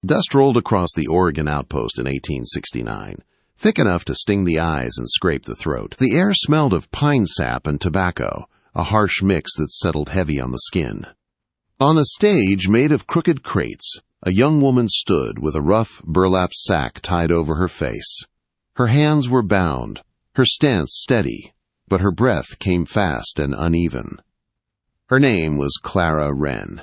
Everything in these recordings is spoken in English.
Dust rolled across the Oregon outpost in 1869, thick enough to sting the eyes and scrape the throat. The air smelled of pine sap and tobacco, a harsh mix that settled heavy on the skin. On a stage made of crooked crates, a young woman stood with a rough burlap sack tied over her face. Her hands were bound, her stance steady, but her breath came fast and uneven. Her name was Clara Wren.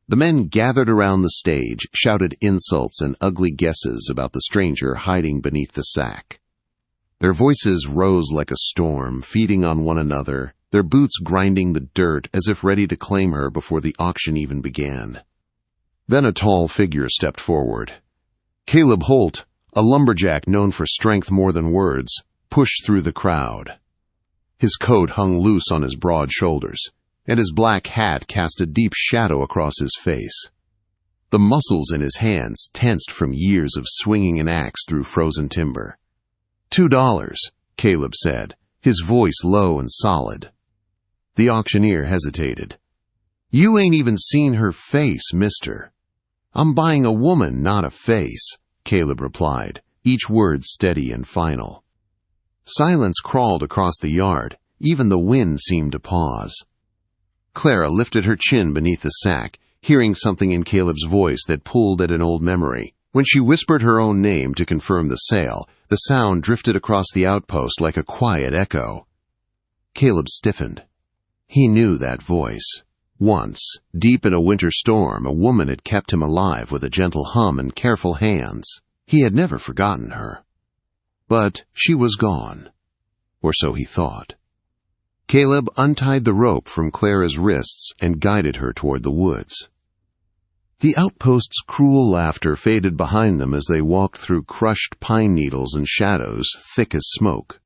The men gathered around the stage, shouted insults and ugly guesses about the stranger hiding beneath the sack. Their voices rose like a storm, feeding on one another, their boots grinding the dirt as if ready to claim her before the auction even began. Then a tall figure stepped forward. Caleb Holt, a lumberjack known for strength more than words, pushed through the crowd. His coat hung loose on his broad shoulders, and his black hat cast a deep shadow across his face. The muscles in his hands tensed from years of swinging an axe through frozen timber. $2, Caleb said, his voice low and solid. The auctioneer hesitated. You ain't even seen her face, mister. I'm buying a woman, not a face, Caleb replied, each word steady and final. Silence crawled across the yard. Even the wind seemed to pause. Clara lifted her chin beneath the sack, hearing something in Caleb's voice that pulled at an old memory. When she whispered her own name to confirm the sale, the sound drifted across the outpost like a quiet echo. Caleb stiffened. He knew that voice. Once, deep in a winter storm, a woman had kept him alive with a gentle hum and careful hands. He had never forgotten her. But she was gone. Or so he thought. Caleb untied the rope from Clara's wrists and guided her toward the woods. The outpost's cruel laughter faded behind them as they walked through crushed pine needles and shadows thick as smoke.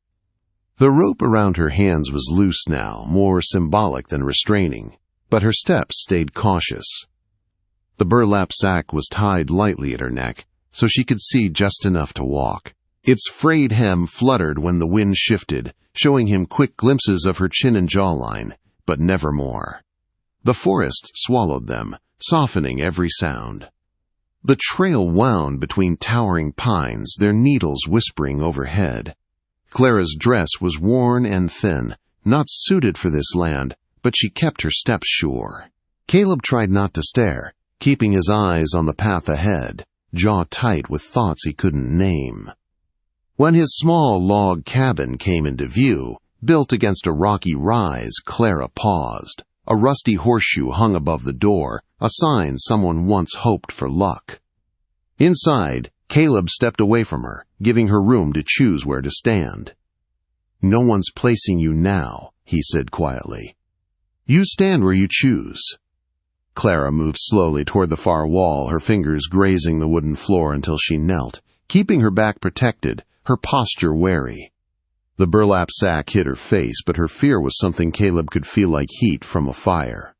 The rope around her hands was loose now, more symbolic than restraining, but her steps stayed cautious. The burlap sack was tied lightly at her neck, so she could see just enough to walk. Its frayed hem fluttered when the wind shifted, showing him quick glimpses of her chin and jawline, but never more. The forest swallowed them, softening every sound. The trail wound between towering pines, their needles whispering overhead. Clara's dress was worn and thin, not suited for this land, but she kept her steps sure. Caleb tried not to stare, keeping his eyes on the path ahead, jaw tight with thoughts he couldn't name. When his small log cabin came into view, built against a rocky rise, Clara paused. A rusty horseshoe hung above the door, a sign someone once hoped for luck. Inside, Caleb stepped away from her, giving her room to choose where to stand. No one's placing you now, he said quietly. You stand where you choose. Clara moved slowly toward the far wall, her fingers grazing the wooden floor until she knelt, keeping her back protected, her posture wary. The burlap sack hit her face, but her fear was something Caleb could feel like heat from a fire.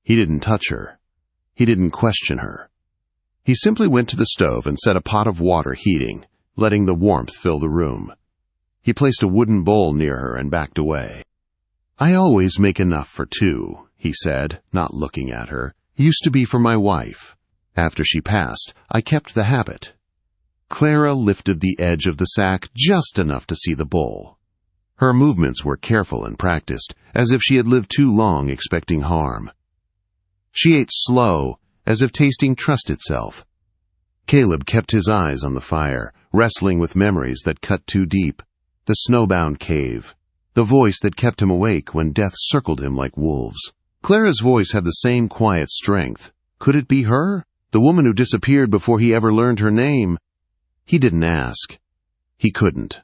He didn't touch her. He didn't question her. He simply went to the stove and set a pot of water heating, letting the warmth fill the room. He placed a wooden bowl near her and backed away. I always make enough for two, he said, not looking at her. Used to be for my wife. After she passed, I kept the habit. Clara lifted the edge of the sack just enough to see the bowl. Her movements were careful and practiced, as if she had lived too long expecting harm. She ate slow, as if tasting trust itself. Caleb kept his eyes on the fire, wrestling with memories that cut too deep. The snowbound cave, the voice that kept him awake when death circled him like wolves. Clara's voice had the same quiet strength. Could it be her? The woman who disappeared before he ever learned her name? He didn't ask. He couldn't.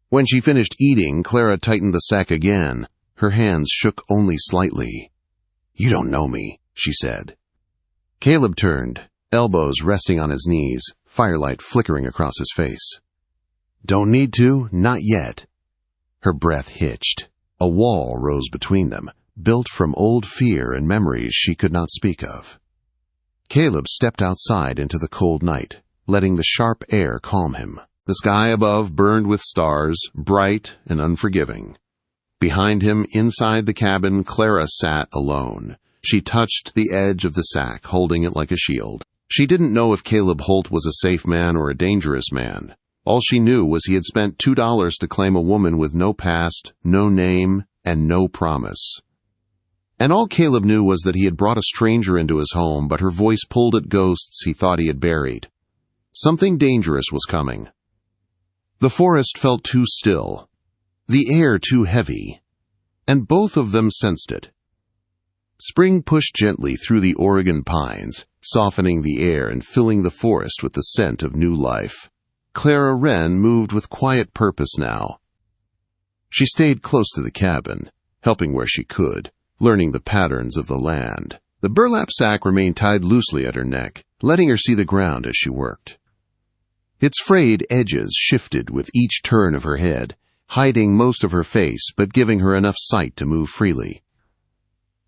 When she finished eating, Clara tightened the sack again. Her hands shook only slightly. You don't know me, she said. Caleb turned, elbows resting on his knees, firelight flickering across his face. Don't need to, not yet. Her breath hitched. A wall rose between them, built from old fear and memories she could not speak of. Caleb stepped outside into the cold night, letting the sharp air calm him. The sky above burned with stars, bright and unforgiving. Behind him, inside the cabin, Clara sat alone. She touched the edge of the sack, holding it like a shield. She didn't know if Caleb Holt was a safe man or a dangerous man. All she knew was he had spent $2 to claim a woman with no past, no name, and no promise. And all Caleb knew was that he had brought a stranger into his home, but her voice pulled at ghosts he thought he had buried. Something dangerous was coming. The forest felt too still, the air too heavy, and both of them sensed it. Spring pushed gently through the Oregon pines, softening the air and filling the forest with the scent of new life. Clara Wren moved with quiet purpose now. She stayed close to the cabin, helping where she could, learning the patterns of the land. The burlap sack remained tied loosely at her neck, letting her see the ground as she worked. Its frayed edges shifted with each turn of her head, hiding most of her face but giving her enough sight to move freely.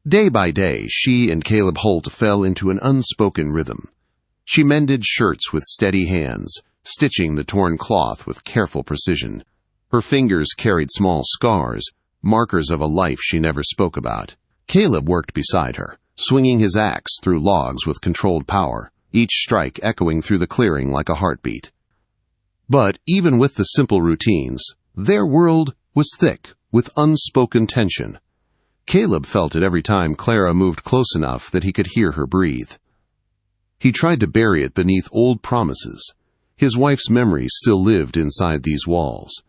Day by day, she and Caleb Holt fell into an unspoken rhythm. She mended shirts with steady hands, stitching the torn cloth with careful precision. Her fingers carried small scars, markers of a life she never spoke about. Caleb worked beside her, swinging his axe through logs with controlled power, each strike echoing through the clearing like a heartbeat. But even with the simple routines, their world was thick with unspoken tension. Caleb felt it every time Clara moved close enough that he could hear her breathe. He tried to bury it beneath old promises. His wife's memory still lived inside these walls.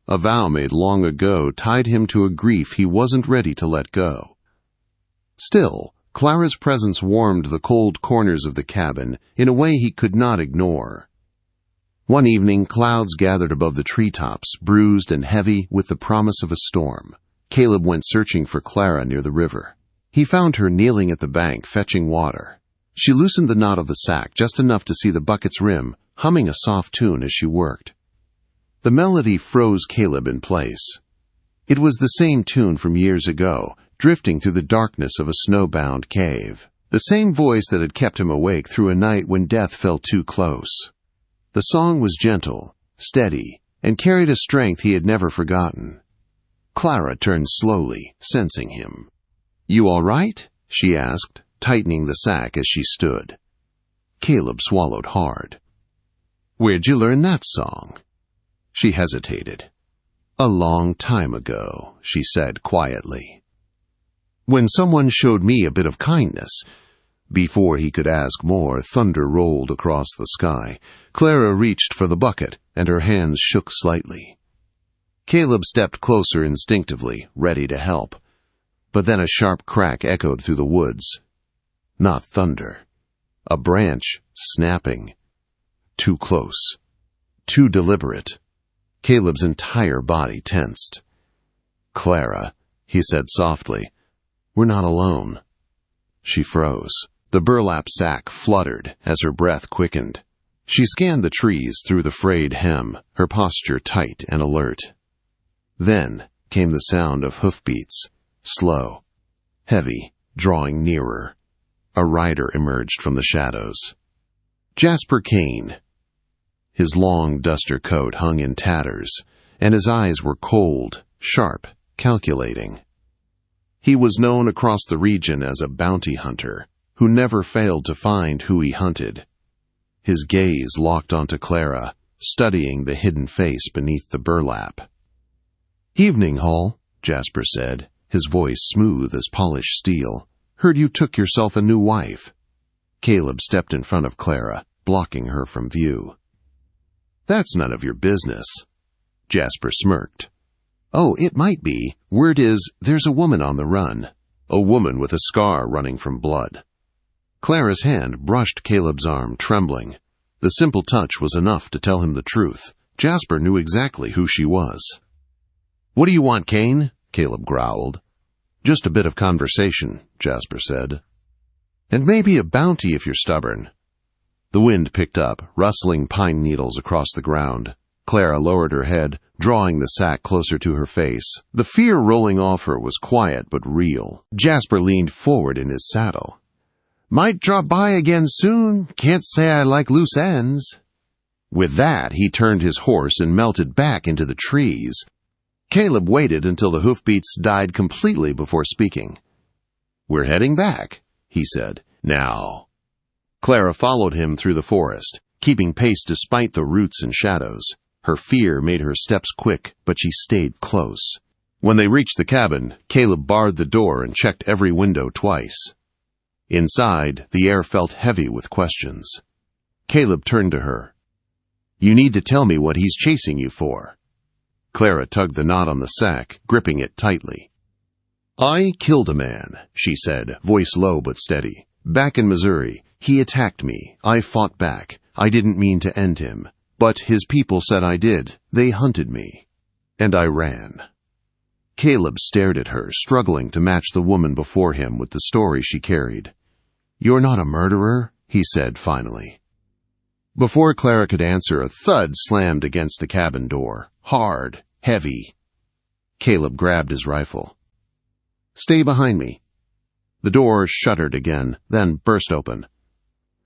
A vow made long ago tied him to a grief he wasn't ready to let go. Still, Clara's presence warmed the cold corners of the cabin in a way he could not ignore. One evening, clouds gathered above the treetops, bruised and heavy with the promise of a storm. Caleb went searching for Clara near the river. He found her kneeling at the bank, fetching water. She loosened the knot of the sack just enough to see the bucket's rim, humming a soft tune as she worked. The melody froze Caleb in place. It was the same tune from years ago, drifting through the darkness of a snowbound cave. The same voice that had kept him awake through a night when death felt too close. The song was gentle, steady, and carried a strength he had never forgotten. Clara turned slowly, sensing him. "You all right?" she asked, tightening the sack as she stood. Caleb swallowed hard. "Where'd you learn that song?" She hesitated. "A long time ago," she said quietly. "When someone showed me a bit of kindness." Before he could ask more, thunder rolled across the sky. Clara reached for the bucket, and her hands shook slightly. Caleb stepped closer instinctively, ready to help. But then a sharp crack echoed through the woods. Not thunder. A branch snapping. Too close. Too deliberate. Caleb's entire body tensed. "Clara," he said softly, "we're not alone." She froze. The burlap sack fluttered as her breath quickened. She scanned the trees through the frayed hem, her posture tight and alert. Then came the sound of hoofbeats, slow, heavy, drawing nearer. A rider emerged from the shadows. Jasper Kane. His long duster coat hung in tatters, and his eyes were cold, sharp, calculating. He was known across the region as a bounty hunter, who never failed to find who he hunted. His gaze locked onto Clara, studying the hidden face beneath the burlap. "Evening, Hall," Jasper said, his voice smooth as polished steel. "Heard you took yourself a new wife." Caleb stepped in front of Clara, blocking her from view. "That's none of your business." Jasper smirked. "Oh, it might be. Word is, there's a woman on the run. A woman with a scar running from blood." Clara's hand brushed Caleb's arm, trembling. The simple touch was enough to tell him the truth. Jasper knew exactly who she was. "What do you want, Kane?" Caleb growled. "Just a bit of conversation," Jasper said. "And maybe a bounty if you're stubborn." The wind picked up, rustling pine needles across the ground. Clara lowered her head, drawing the sack closer to her face. The fear rolling off her was quiet but real. Jasper leaned forward in his saddle. "Might drop by again soon. Can't say I like loose ends." With that, he turned his horse and melted back into the trees. Caleb waited until the hoofbeats died completely before speaking. "We're heading back," he said. "Now, Clara followed him through the forest, keeping pace despite the roots and shadows. Her fear made her steps quick, but she stayed close. When they reached the cabin, Caleb barred the door and checked every window twice. Inside, the air felt heavy with questions. Caleb turned to her. "You need to tell me what he's chasing you for." Clara tugged the knot on the sack, gripping it tightly. "I killed a man," she said, voice low but steady. "Back in Missouri, he attacked me. I fought back. I didn't mean to end him. But his people said I did. They hunted me. And I ran." Caleb stared at her, struggling to match the woman before him with the story she carried. "You're not a murderer?" he said finally. Before Clara could answer, a thud slammed against the cabin door. Hard, heavy. Caleb grabbed his rifle. "Stay behind me." The door shuddered again, then burst open.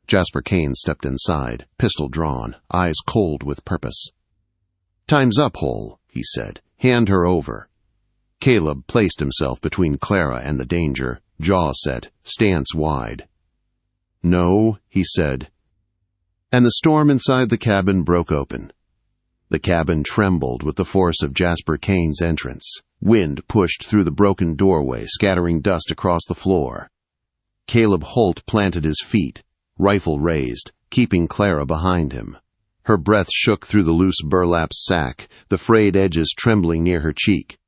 Jasper Kane stepped inside, pistol drawn, eyes cold with purpose. "Time's up, Hole," he said. "Hand her over." Caleb placed himself between Clara and the danger, jaw set, stance wide. "No," he said. And the storm inside the cabin broke open. The cabin trembled with the force of Jasper Kane's entrance. Wind pushed through the broken doorway, scattering dust across the floor. Caleb Holt planted his feet, rifle raised, keeping Clara behind him. Her breath shook through the loose burlap sack, the frayed edges trembling near her cheek.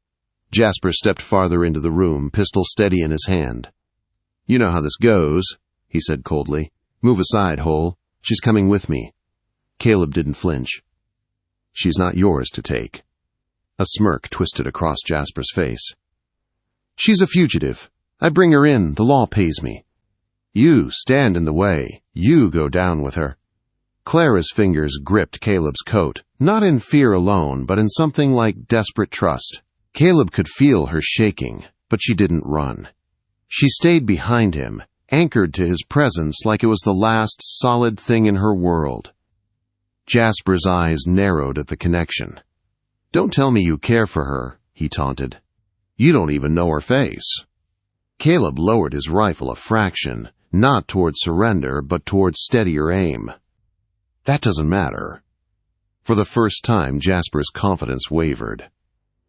Jasper stepped farther into the room, pistol steady in his hand. "You know how this goes," he said coldly. "Move aside, Hole. She's coming with me." Caleb didn't flinch. "She's not yours to take." A smirk twisted across Jasper's face. "She's a fugitive. I bring her in. The law pays me." "You stand in the way. You go down with her." Clara's fingers gripped Caleb's coat, not in fear alone, but in something like desperate trust. Caleb could feel her shaking, but she didn't run. She stayed behind him, anchored to his presence like it was the last solid thing in her world. Jasper's eyes narrowed at the connection. "Don't tell me you care for her," he taunted. "You don't even know her face." Caleb lowered his rifle a fraction, not toward surrender, but toward steadier aim. "That doesn't matter." For the first time, Jasper's confidence wavered.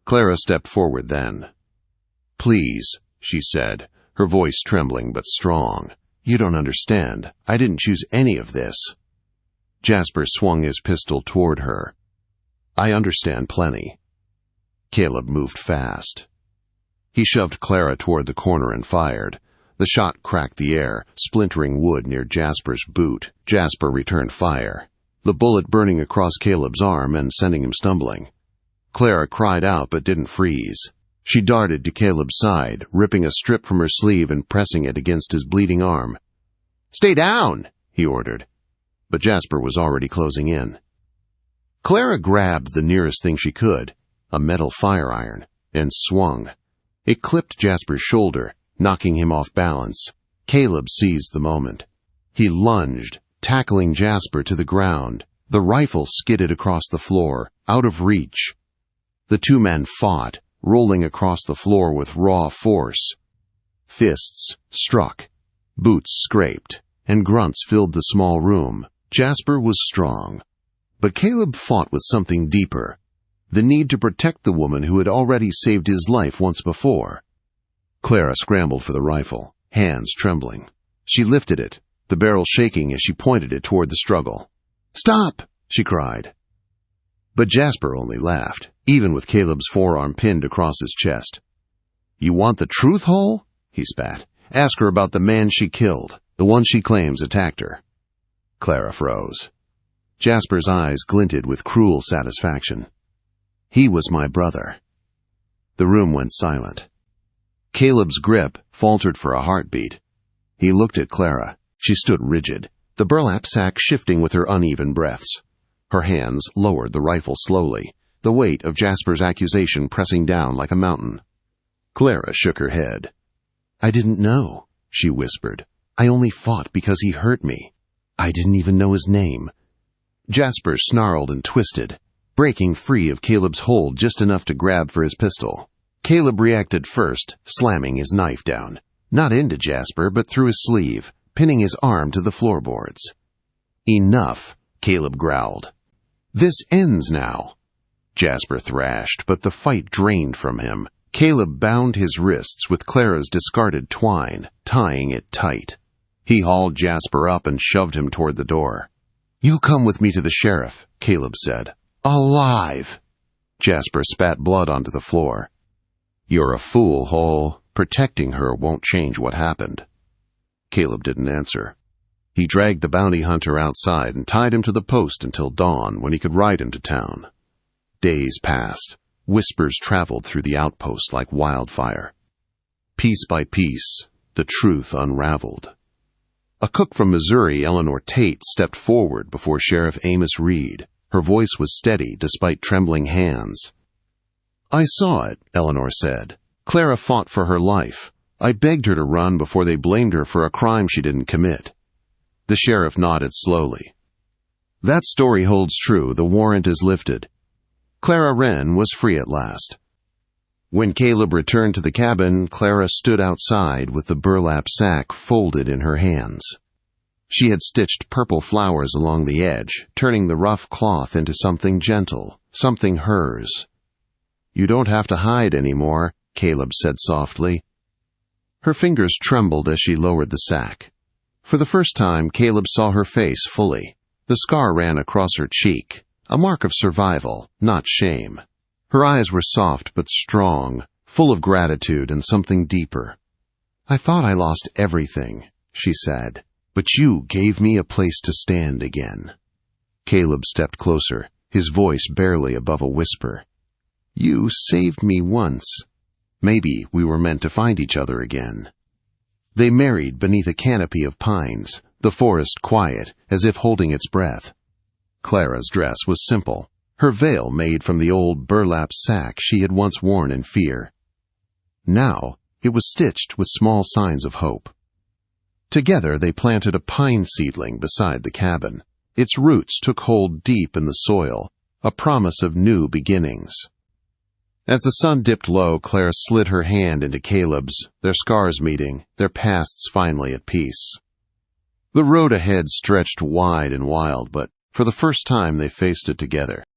Clara stepped forward then. "Please," she said, her voice trembling but strong. "You don't understand. I didn't choose any of this." Jasper swung his pistol toward her. "I understand plenty." Caleb moved fast. He shoved Clara toward the corner and fired. The shot cracked the air, splintering wood near Jasper's boot. Jasper returned fire, the bullet burning across Caleb's arm and sending him stumbling. Clara cried out but didn't freeze. She darted to Caleb's side, ripping a strip from her sleeve and pressing it against his bleeding arm. "Stay down," he ordered. But Jasper was already closing in. Clara grabbed the nearest thing she could, a metal fire iron, and swung. It clipped Jasper's shoulder, knocking him off balance. Caleb seized the moment. He lunged, tackling Jasper to the ground. The rifle skidded across the floor, out of reach. The two men fought, rolling across the floor with raw force. Fists struck, boots scraped, and grunts filled the small room. Jasper was strong. But Caleb fought with something deeper, the need to protect the woman who had already saved his life once before. Clara scrambled for the rifle, hands trembling. She lifted it, the barrel shaking as she pointed it toward the struggle. "Stop!" she cried. But Jasper only laughed, even with Caleb's forearm pinned across his chest. "You want the truth, Hole?" he spat. "Ask her about the man she killed, the one she claims attacked her." Clara froze. Jasper's eyes glinted with cruel satisfaction. "He was my brother." The room went silent. Caleb's grip faltered for a heartbeat. He looked at Clara. She stood rigid, the burlap sack shifting with her uneven breaths. Her hands lowered the rifle slowly, the weight of Jasper's accusation pressing down like a mountain. Clara shook her head. "I didn't know," she whispered. "I only fought because he hurt me. I didn't even know his name." Jasper snarled and twisted, breaking free of Caleb's hold just enough to grab for his pistol. Caleb reacted first, slamming his knife down, not into Jasper, but through his sleeve, pinning his arm to the floorboards. "Enough," Caleb growled. "This ends now." Jasper thrashed, but the fight drained from him. Caleb bound his wrists with Clara's discarded twine, tying it tight. He hauled Jasper up and shoved him toward the door. "You come with me to the sheriff," Caleb said. "Alive!" Jasper spat blood onto the floor. "You're a fool, Hole. Protecting her won't change what happened." Caleb didn't answer. He dragged the bounty hunter outside and tied him to the post until dawn, when he could ride him to town. Days passed. Whispers traveled through the outpost like wildfire. Piece by piece, the truth unraveled. A cook from Missouri, Eleanor Tate, stepped forward before Sheriff Amos Reed. Her voice was steady despite trembling hands. "I saw it," Eleanor said. "Clara fought for her life. I begged her to run before they blamed her for a crime she didn't commit." The sheriff nodded slowly. "That story holds true. The warrant is lifted." Clara Wren was free at last. When Caleb returned to the cabin, Clara stood outside with the burlap sack folded in her hands. She had stitched purple flowers along the edge, turning the rough cloth into something gentle, something hers. "You don't have to hide anymore," Caleb said softly. Her fingers trembled as she lowered the sack. For the first time, Caleb saw her face fully. The scar ran across her cheek, a mark of survival, not shame. Her eyes were soft but strong, full of gratitude and something deeper. "I thought I lost everything," she said, "but you gave me a place to stand again." Caleb stepped closer, his voice barely above a whisper. "You saved me once. Maybe we were meant to find each other again." They married beneath a canopy of pines, the forest quiet, as if holding its breath. Clara's dress was simple, her veil made from the old burlap sack she had once worn in fear. Now it was stitched with small signs of hope. Together they planted a pine seedling beside the cabin. Its roots took hold deep in the soil, a promise of new beginnings. As the sun dipped low, Clara slid her hand into Caleb's, their scars meeting, their pasts finally at peace. The road ahead stretched wide and wild, but for the first time they faced it together.